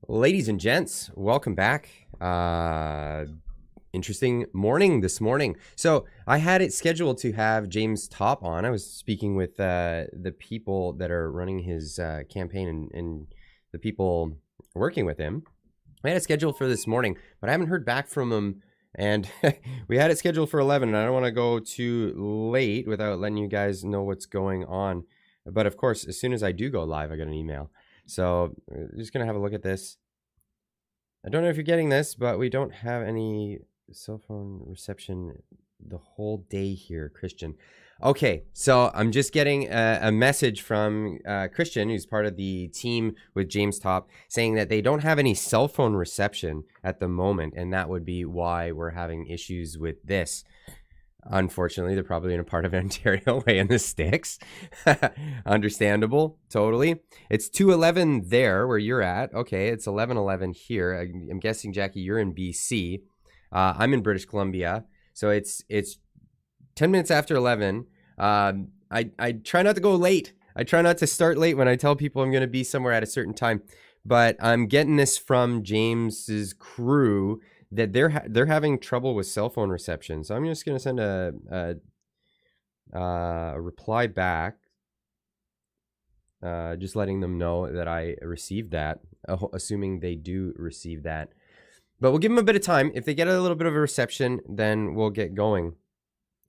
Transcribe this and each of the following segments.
Ladies and gents, welcome back. Interesting morning this morning. So I had it scheduled to have James Topp on. I was speaking with the people that are running his campaign and the people working with him. I had it scheduled for this morning, but I haven't heard back from him. And we had it scheduled for 11, and I don't want to go too late without letting you guys know what's going on. But of course, as soon as I do go live, I get an email. So we're just going to have a look at this. I don't know if you're getting this, but we don't have any cell phone reception the whole day here, Christian. Okay, so I'm just getting a message from Christian, who's part of the team with James Topp, saying that they don't have any cell phone reception at the moment, and that would be why we're having issues with this. Unfortunately, they're probably in a part of Ontario way in the sticks. Understandable, totally. It's 2:11 there where you're at. Okay, it's 11:11 here. I'm guessing, Jackie, you're in BC. I'm in British Columbia, so it's 10 minutes after 11. I try not to go late. I try not to start late when I tell people I'm going to be somewhere at a certain time. But I'm getting this from James's crew that they're having trouble with cell phone reception. So I'm just going to send a reply back, just letting them know that I received that, assuming they do receive that. But we'll give them a bit of time. If they get a little bit of a reception, then we'll get going.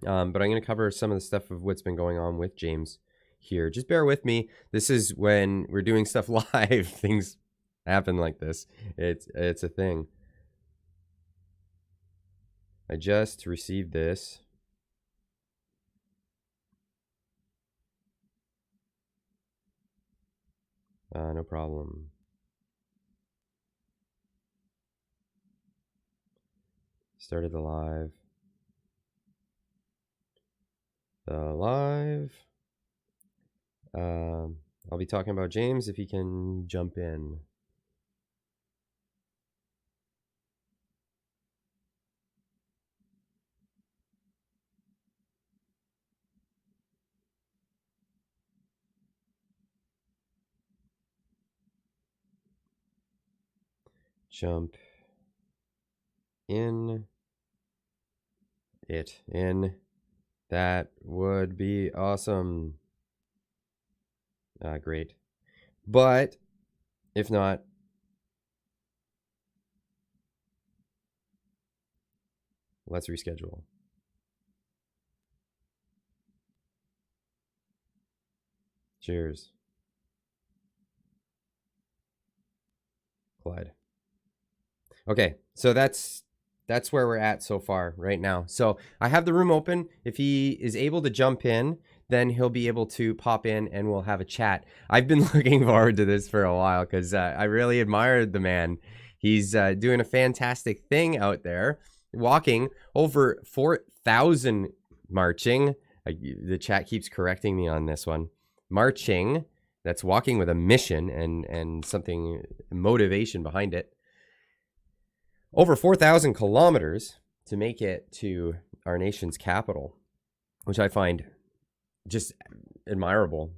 But I'm going to cover some of the stuff of what's been going on with James here. Just bear with me. This is when we're doing stuff live. Things happen like this. It's a thing. I just received this. No problem. Started the live. I'll be talking about James if he can jump in. Jump in. That would be awesome. Great. But if not, let's reschedule. Cheers. Clyde. Okay, so that's where we're at so far right now. So I have the room open. If he is able to jump in, then he'll be able to pop in and we'll have a chat. I've been looking forward to this for a while because I really admired the man. He's doing a fantastic thing out there, walking over 4,000 marching. The chat keeps correcting me on this one. Marching, that's walking with a mission and something, motivation behind it. Over 4,000 kilometers to make it to our nation's capital, which I find just admirable.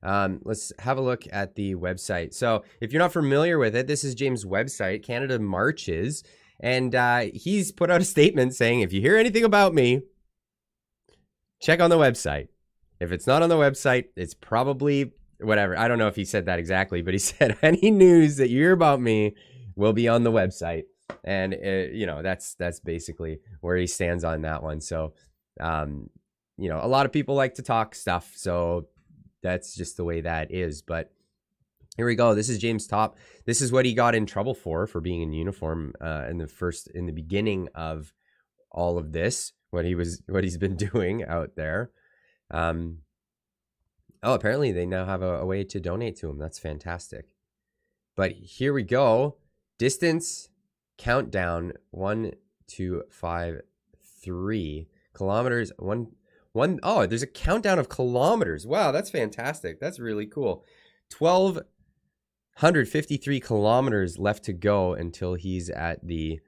Let's have a look at the website. So if you're not familiar with it, this is James' website, Canada Marches, and he's put out a statement saying, if you hear anything about me, check on the website. If it's not on the website, it's probably whatever. I don't know if he said that exactly, but he said any news that you hear about me will be on the website. And, that's basically where he stands on that one. So, a lot of people like to talk stuff. So that's just the way that is. But here we go. This is James Topp. This is what he got in trouble for being in uniform in the beginning of all of this, what he's been doing out there. Apparently they now have a way to donate to him. That's fantastic. But here we go. Distance countdown 1, 2, 5, 3 kilometers. Oh, there's a countdown of kilometers. Wow, that's fantastic. That's really cool. 1,253 kilometers left to go until he's at the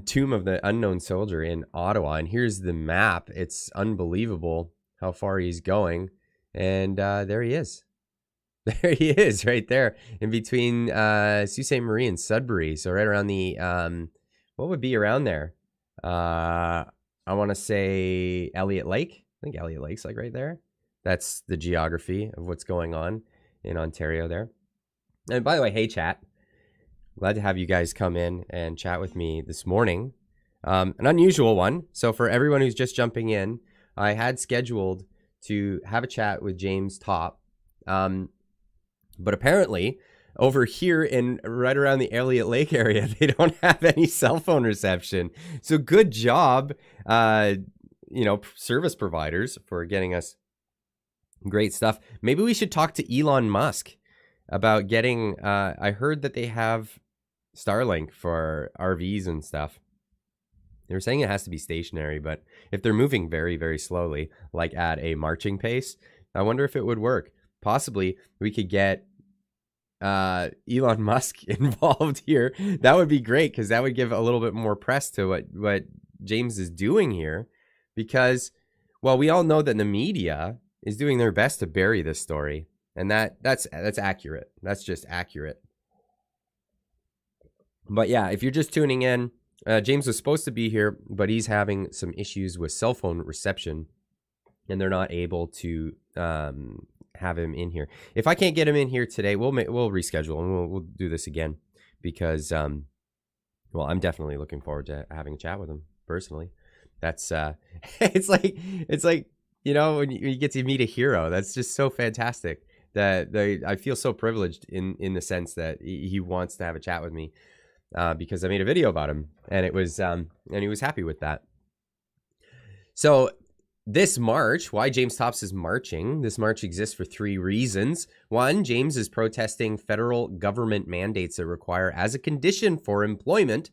Tomb of the Unknown Soldier in Ottawa. And here's the map. It's unbelievable how far he's going. And there he is. There he is, right there in between Sault Ste. Marie and Sudbury. So right around the what would be around there? I want to say Elliott Lake. I think Elliott Lake's like right there. That's the geography of what's going on in Ontario there. And by the way, hey chat, glad to have you guys come in and chat with me this morning. An unusual one. So for everyone who's just jumping in, I had scheduled to have a chat with James Topp. But apparently over here in right around the Elliott Lake area, they don't have any cell phone reception. So good job, service providers for getting us great stuff. Maybe we should talk to Elon Musk about getting, I heard that they have Starlink for RVs and stuff. They were saying it has to be stationary, but if they're moving very, very slowly, like at a marching pace, I wonder if it would work. Possibly we could get Elon Musk involved here. That would be great because that would give a little bit more press to what James is doing here. Because, well, we all know that the media is doing their best to bury this story. And that's accurate. That's just accurate. But yeah, if you're just tuning in, James was supposed to be here, but he's having some issues with cell phone reception, and they're not able to have him in here. If I can't get him in here today, we'll reschedule and we'll do this again because, well, I'm definitely looking forward to having a chat with him personally. That's it's like when you get to meet a hero. That's just so fantastic. I feel so privileged in the sense that he wants to have a chat with me. Because I made a video about him, and it was, and he was happy with that. So this march, why James Topp is marching? This march exists for 3 reasons. 1, James is protesting federal government mandates that require, as a condition for employment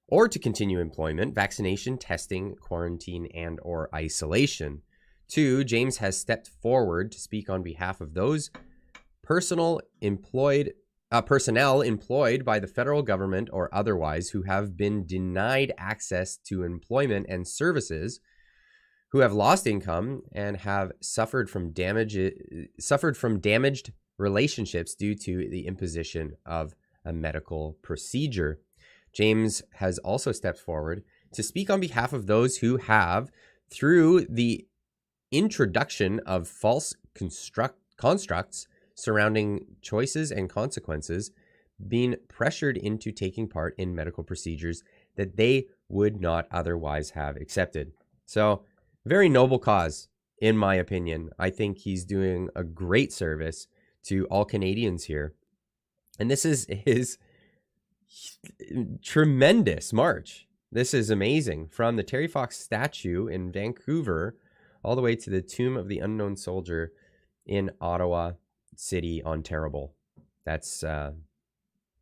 or to continue employment, vaccination, testing, quarantine, and/or isolation. 2, James has stepped forward to speak on behalf of those personnel employed by the federal government or otherwise who have been denied access to employment and services, who have lost income and have suffered from damaged relationships due to the imposition of a medical procedure. James has also stepped forward to speak on behalf of those who have, through the introduction of false constructs surrounding choices and consequences, being pressured into taking part in medical procedures that they would not otherwise have accepted. So, very noble cause, in my opinion. I think he's doing a great service to all Canadians here. And this is his tremendous march. This is amazing. From the Terry Fox statue in Vancouver all the way to the Tomb of the Unknown Soldier in Ottawa City, Ontario. That's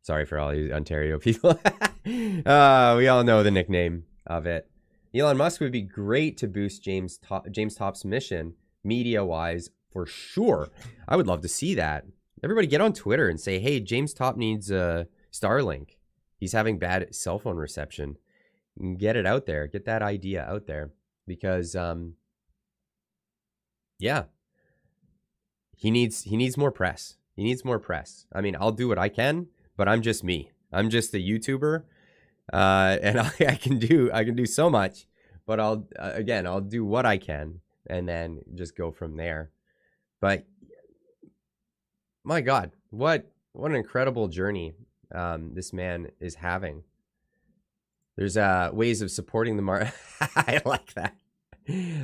sorry for all you Ontario people. We all know the nickname of it. Elon Musk would be great to boost James Topp's mission media-wise for sure. I would love to see that. Everybody get on Twitter and say, hey, James Topp needs Starlink. He's having bad cell phone reception. Get it out there. Get that idea out there. Because, yeah. He needs more press. He needs more press. I mean, I'll do what I can, but I'm just me. I'm just a YouTuber, and I can do so much. But I'll do what I can, and then just go from there. But my God, what an incredible journey this man is having. There's ways of supporting the I like that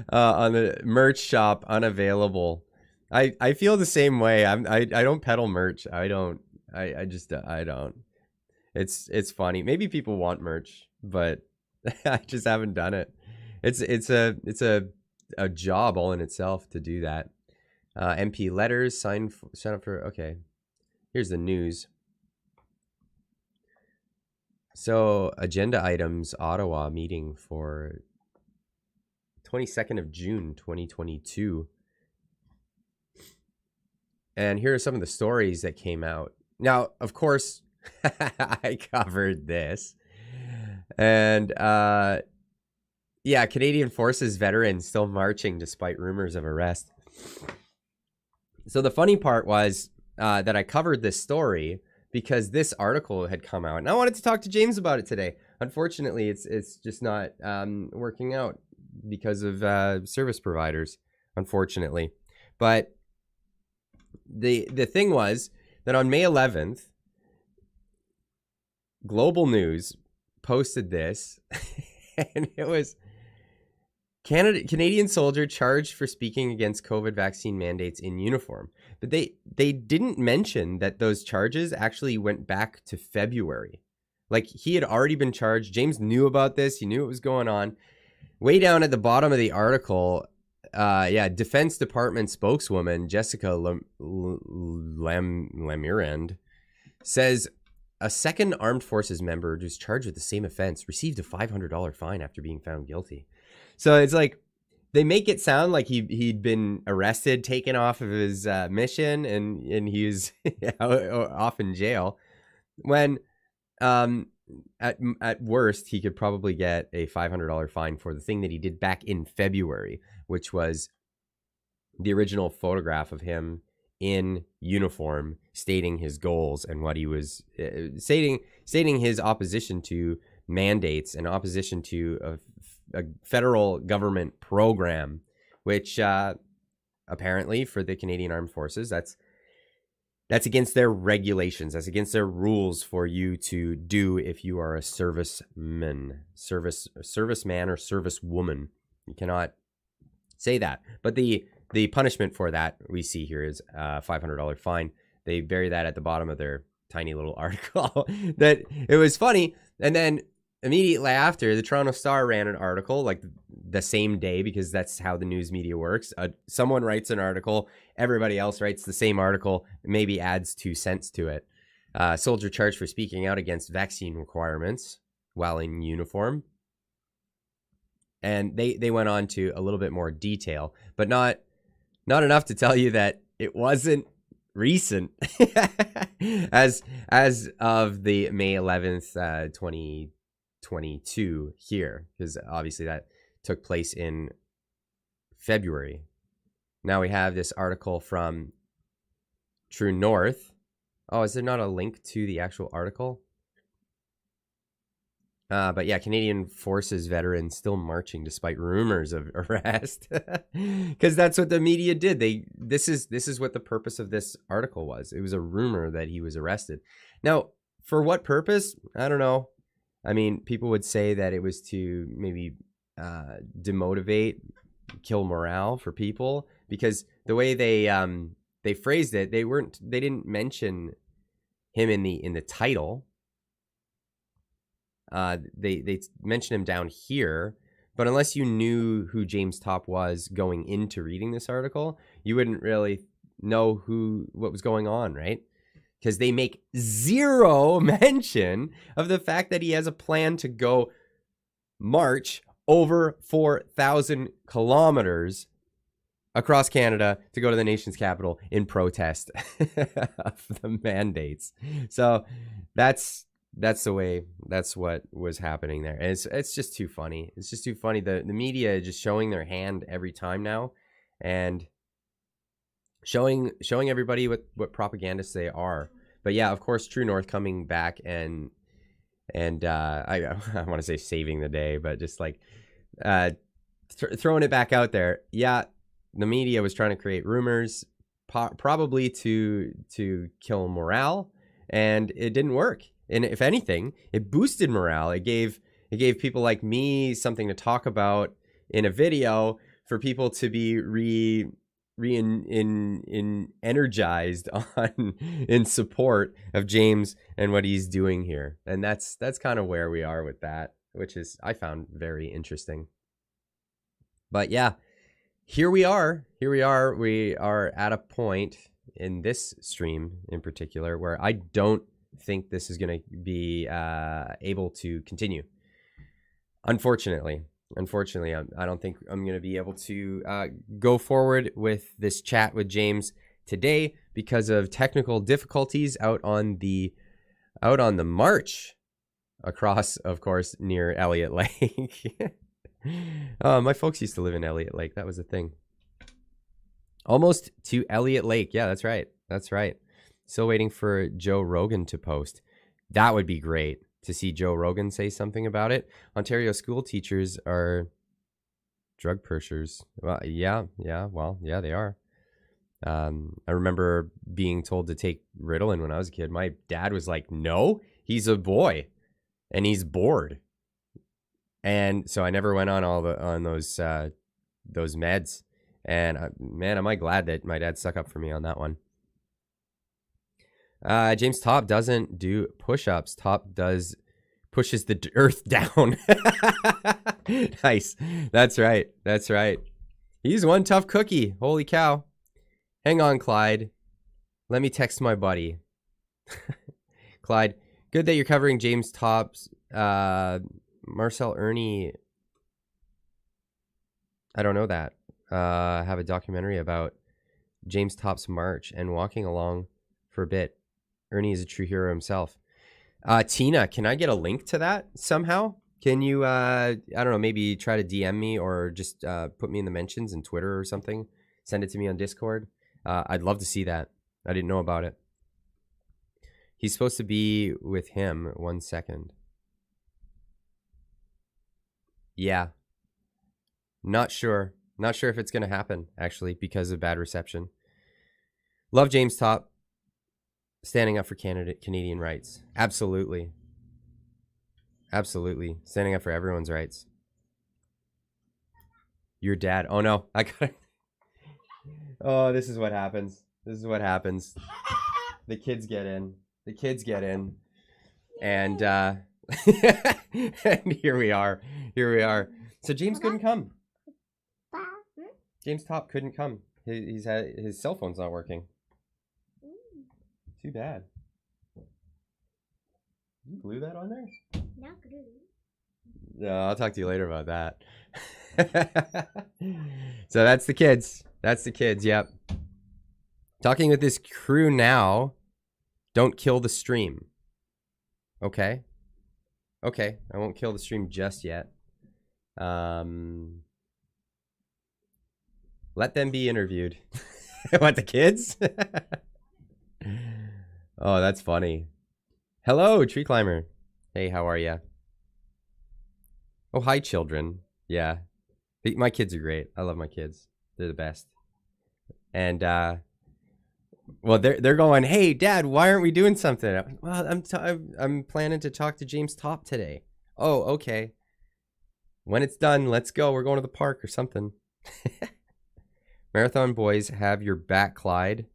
on the merch shop unavailable. I feel the same way. I don't peddle merch. I don't. It's funny. Maybe people want merch, but I just haven't done it. It's a job all in itself to do that. MP letters, sign up for. Okay, here's the news. So agenda items, Ottawa meeting for 22nd of June, 2022. And here are some of the stories that came out. Now, of course, I covered this. And yeah, Canadian Forces veterans still marching despite rumors of arrest. So the funny part was that I covered this story because this article had come out, and I wanted to talk to James about it today. Unfortunately, it's just not working out because of service providers, unfortunately. But the thing was that on May 11th, Global News posted this, and it was Canadian soldier charged for speaking against COVID vaccine mandates in uniform. But they didn't mention that those charges actually went back to February. Like, he had already been charged. James knew about this. He knew what was going on. Way down at the bottom of the article, Defense Department spokeswoman Jessica Lamirand says a second armed forces member who's charged with the same offense received a $500 fine after being found guilty. So it's like they make it sound like he'd been arrested, taken off of his mission, and he was off in jail. When at worst he could probably get a $500 fine for the thing that he did back in February, which was the original photograph of him in uniform, stating his goals and what he was stating his opposition to mandates and opposition to a federal government program, which apparently for the Canadian Armed Forces, that's against their regulations. That's against their rules for you to do if you are a serviceman or servicewoman. You cannot say that. But the punishment for that we see here is a $500 fine. They bury that at the bottom of their tiny little article. That it was funny. And then immediately after, the Toronto Star ran an article like the same day, because that's how the news media works. Someone writes an article, everybody else writes the same article, maybe adds 2 cents to it. Soldier charged for speaking out against vaccine requirements while in uniform. And they went on to a little bit more detail, but not enough to tell you that it wasn't recent as of the May 11th, 2022 here, because obviously that took place in February. Now we have this article from True North. Oh, is there not a link to the actual article? But yeah, Canadian Forces veterans still marching despite rumors of arrest, because that's what the media did. This is what the purpose of this article was. It was a rumor that he was arrested. Now, for what purpose? I don't know. I mean, people would say that it was to maybe demotivate, kill morale for people, because the way they phrased it, they didn't mention him in the title. They mention him down here, but unless you knew who James Topp was going into reading this article, you wouldn't really know what was going on, right? Because they make zero mention of the fact that he has a plan to go march over 4,000 kilometers across Canada to go to the nation's capital in protest of the mandates. So that's what was happening there. And it's just too funny. It's just too funny. The media is just showing their hand every time now, and showing everybody what propagandists they are. But yeah, of course, True North coming back and I want to say saving the day, but just like throwing it back out there. Yeah, the media was trying to create rumors, probably to kill morale, and it didn't work. And if anything, it boosted morale. It gave people like me something to talk about in a video, for people to be energized on in support of James and what he's doing here. And that's kind of where we are with that, which is, I found very interesting. But yeah, here we are. We are at a point in this stream in particular where I don't think this is going to be able to continue. Unfortunately, I don't think I'm going to be able to go forward with this chat with James today because of technical difficulties out on the march across, of course, near Elliott Lake. My folks used to live in Elliott Lake. That was a thing. Almost to Elliott Lake. Yeah, that's right. Still waiting for Joe Rogan to post. That would be great to see Joe Rogan say something about it. Ontario school teachers are drug pushers. Well, yeah, they are. I remember being told to take Ritalin when I was a kid. My dad was like, "No, he's a boy, and he's bored." And so I never went on those meds. And man, am I glad that my dad stuck up for me on that one. James Topp doesn't do push-ups. Topp pushes the earth down. Nice. That's right. He's one tough cookie. Holy cow. Hang on, Clyde. Let me text my buddy. Clyde, good that you're covering James Topp's Marcel Ernie. I don't know that. Have a documentary about James Topp's march and walking along for a bit. Ernie is a true hero himself. Tina, can I get a link to that somehow? Can you, I don't know, maybe try to DM me or just put me in the mentions in Twitter or something? Send it to me on Discord. I'd love to see that. I didn't know about it. He's supposed to be with him. 1 second. Yeah. Not sure. Not sure if it's going to happen, actually, because of bad reception. Love James Topp. Standing up for Canadian rights. Absolutely. Absolutely. Standing up for everyone's rights. Your dad. Oh, no. I got it. Oh, this is what happens. This is what happens. The kids get in. The kids get in. And, and here we are. Here we are. So James couldn't come. James Topp couldn't come. His cell phone's not working. Too bad. You glue that on there? Not glue. No, I'll talk to you later about that. So that's the kids. That's the kids, yep. Talking with this crew now. Don't kill the stream. Okay. Okay, I won't kill the stream just yet. Let them be interviewed. What, the kids? Oh, that's funny. Hello, tree climber. Hey, how are you? Oh, hi, children. Yeah. My kids are great. I love my kids. They're the best. And, well, they're going, hey, Dad, why aren't we doing something? Well, I'm planning to talk to James Topp today. Oh, okay. When it's done, let's go. We're going to the park or something. Marathon boys have your back, Clyde.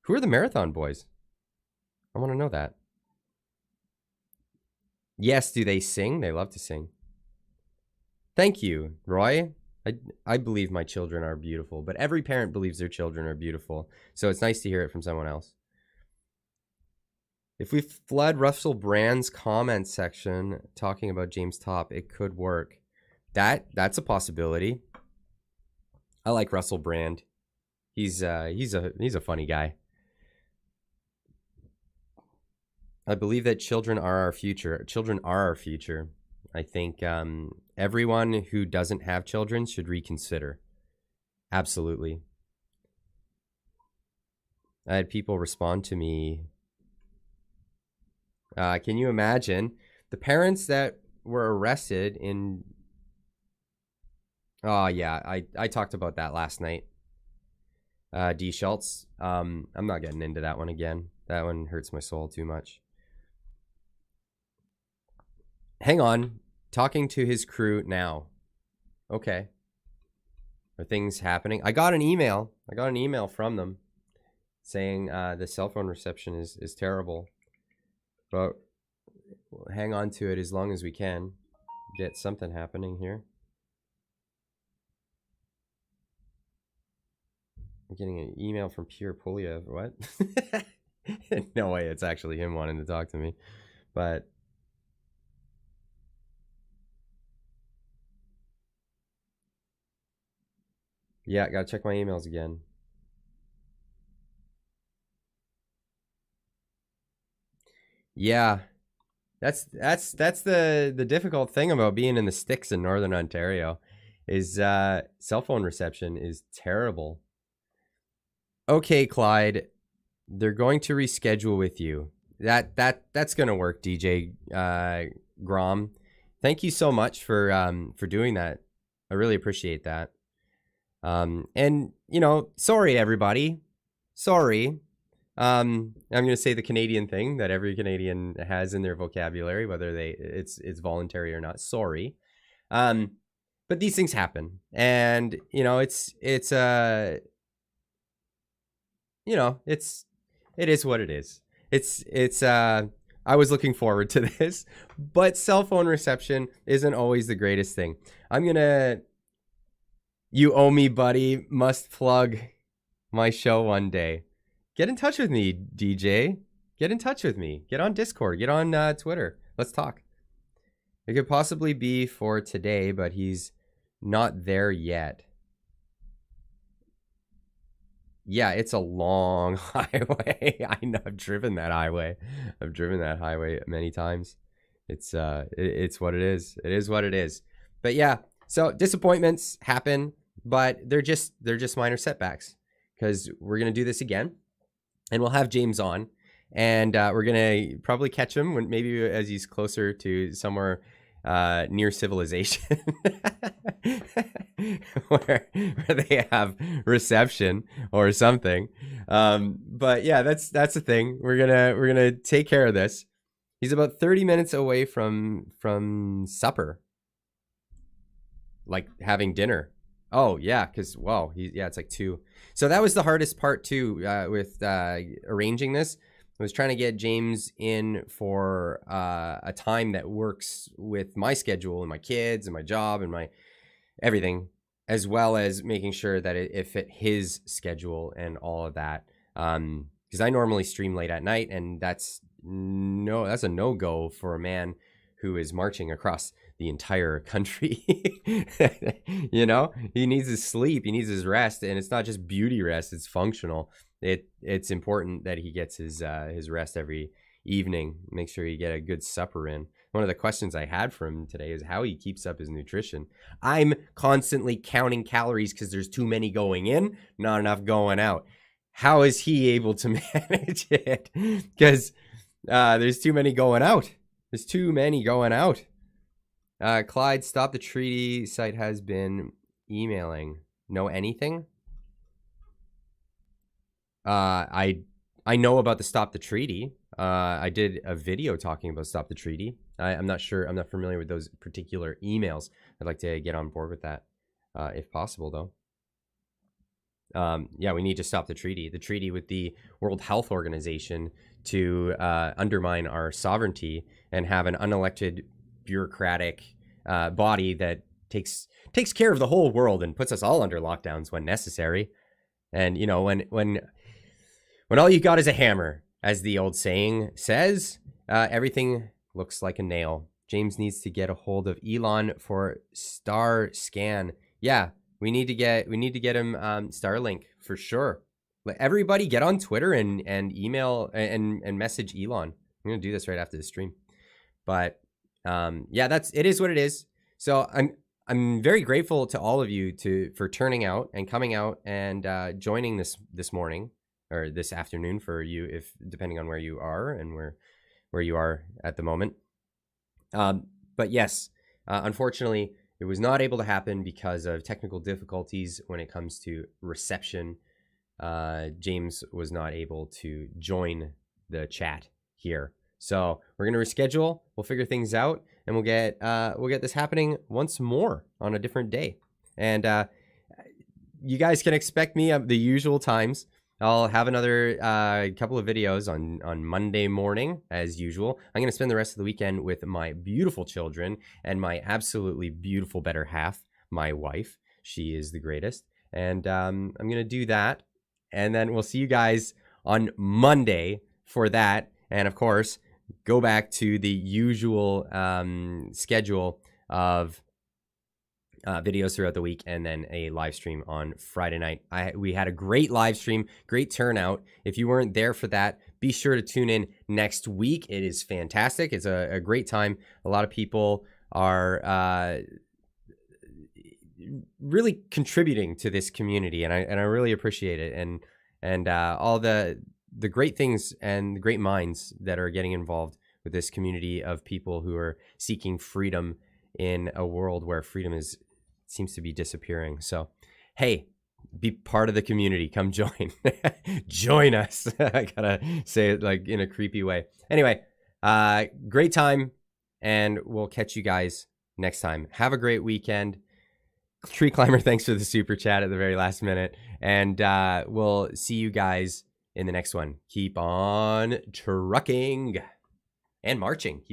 Who are the Marathon boys? I want to know that. Yes, do they sing? They love to sing. Thank you, Roy. I believe my children are beautiful, but every parent believes their children are beautiful. So it's nice to hear it from someone else. If we flood Russell Brand's comment section talking about James Topp, it could work. That's a possibility. I like Russell Brand. He's a funny guy. I believe that children are our future. Children are our future. I think everyone who doesn't have children should reconsider. Absolutely. I had people respond to me. Can you imagine the parents that were arrested in... Oh, yeah, I talked about that last night. D. Schultz. I'm not getting into that one again. That one hurts my soul too much. Hang on. Talking to his crew now. Okay. Are things happening? I got an email. From them saying the cell phone reception is terrible. But we'll hang on to it as long as we can. Get something happening here. I'm getting an email from Pierre Polyev. What? No way, it's actually him wanting to talk to me. But yeah, gotta check my emails again. Yeah, that's the difficult thing about being in the sticks in Northern Ontario, is cell phone reception is terrible. Okay, Clyde, They're going to reschedule with you. That's gonna work, DJ Grom. Thank you so much for doing that. I really appreciate that. And sorry everybody. Sorry. I'm gonna say the Canadian thing that every Canadian has in their vocabulary, whether it's voluntary or not. Sorry. But these things happen, and it is what it is. I was looking forward to this, but cell phone reception isn't always the greatest thing. You owe me, buddy. Must plug my show one day. Get in touch with me, DJ. Get in touch with me. Get on Discord. Get on Twitter. Let's talk. It could possibly be for today, but he's not there yet. Yeah, it's a long highway. I know. I've driven that highway. Many times. It's what it is. It is what it is. But yeah, so disappointments happen, but they're just minor setbacks, because we're gonna do this again, and we'll have James on, and we're gonna probably catch him when maybe as he's closer to somewhere near civilization where they have reception or something. But yeah, that's the thing. We're gonna take care of this. He's about 30 minutes away from supper, like having dinner. Oh yeah, because it's like 2. So that was the hardest part too, with arranging this. I was trying to get James in for a time that works with my schedule and my kids and my job and my everything, as well as making sure that it fit his schedule and all of that. Because I normally stream late at night, and that's a no-go for a man who is marching across the entire country. He needs his sleep, he needs his rest, and it's not just beauty rest, it's functional. It's important that he gets his rest every evening. Make sure you get a good supper in. One of the questions I had for him today is how he keeps up his nutrition. I'm constantly counting calories because there's too many going in, not enough going out. How is he able to manage it? Because there's too many going out. There's too many going out. Clyde, Stop the Treaty site has been emailing. Know anything? I know about the Stop the Treaty. I did a video talking about Stop the Treaty. I'm not sure. I'm not familiar with those particular emails. I'd like to get on board with that, if possible, though. Yeah, we need to stop the treaty. The treaty with the World Health Organization to undermine our sovereignty and have an unelected bureaucratic body that takes care of the whole world and puts us all under lockdowns when necessary. And when all you got is a hammer, as the old saying says, everything looks like a nail. James needs to get a hold of Elon for Scan. Yeah, we need to get him Starlink for sure. Let everybody get on Twitter and email and message Elon. I'm gonna do this right after the stream. But yeah, it is what it is. So I'm very grateful to all of you for turning out and coming out and joining this morning or this afternoon for you, if depending on where you are and where you are at the moment. But yes, unfortunately, it was not able to happen because of technical difficulties when it comes to reception. James was not able to join the chat here. So we're going to reschedule. We'll figure things out, and we'll get this happening once more on a different day. And you guys can expect me at the usual times. I'll have another couple of videos on Monday morning, as usual. I'm going to spend the rest of the weekend with my beautiful children and my absolutely beautiful better half, my wife. She is the greatest. And I'm going to do that. And then we'll see you guys on Monday for that. And of course, go back to the usual schedule of videos throughout the week, and then a live stream on Friday night. We had a great live stream, great turnout. If you weren't there for that, be sure to tune in next week. It is fantastic. It's a great time. A lot of people are really contributing to this community, and I really appreciate it. And all the the great things and the great minds that are getting involved with this community of people who are seeking freedom in a world where freedom seems to be disappearing. So, hey, be part of the community. Come join. Join us. I gotta say it like in a creepy way. Anyway, great time, and we'll catch you guys next time. Have a great weekend. Tree Climber, thanks for the super chat at the very last minute. And we'll see you guys in the next one. Keep on trucking and marching.